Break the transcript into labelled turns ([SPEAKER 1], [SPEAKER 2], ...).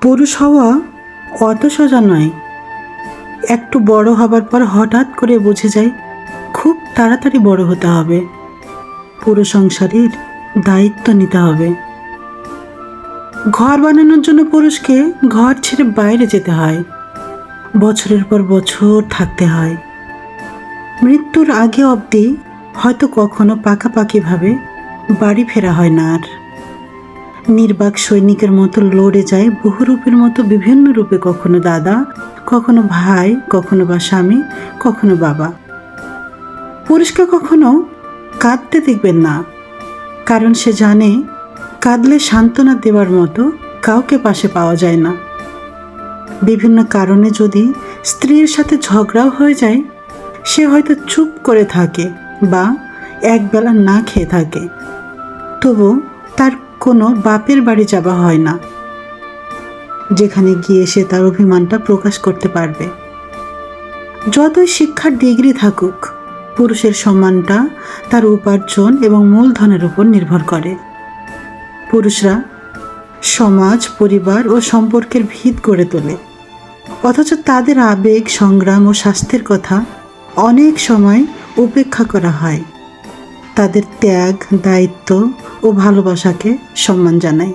[SPEAKER 1] পুরুষ হওয়া অত সোজা নয়। একটু বড় হবার পর হঠাৎ করে বুঝে যায় খুব তাড়াতাড়ি বড় হতে হবে, পুরো সংসারের দায়িত্ব নিতে হবে। ঘর বানানোর জন্য পুরুষকে ঘর ছেড়ে বাইরে যেতে হয়, বছরের পর বছর থাকতে হয়। মৃত্যুর আগে অবধি হয়তো কখনো পাকাপাকিভাবে বাড়ি ফেরা হয় না আর। নির্বাক সৈনিকের মতো লড়ে যায় বহুরূপের মতো বিভিন্ন রূপে, কখনো দাদা, কখনো ভাই, কখনো বা স্বামী, কখনো বাবা। পুরুষকে কখনো কাঁদতে দেখবেন না, কারণ সে জানে কাঁদলে সান্ত্বনা দেওয়ার মতো কাউকে পাশে পাওয়া যায় না। বিভিন্ন কারণে যদি স্ত্রীর সাথে ঝগড়াও হয়ে যায়, সে হয়তো চুপ করে থাকে বা একবেলা না খেয়ে থাকে, তবু তার কোনো বাপের বাড়ি যাওয়া হয় না, যেখানে গিয়ে সে তার অভিমানটা প্রকাশ করতে পারবে। যতই শিক্ষার ডিগ্রি থাকুক, পুরুষের সম্মানটা তার উপার্জন এবং মূলধনের উপর নির্ভর করে। পুরুষরা সমাজ, পরিবার ও সম্পর্কের ভিত গড়ে তোলে, অথচ তাদের আবেগ, সংগ্রাম ও স্বাস্থ্যের কথা অনেক সময় উপেক্ষা করা হয়। তাদের ত্যাগ, দায়িত্ব ও ভালোবাসাকে সম্মান জানায়।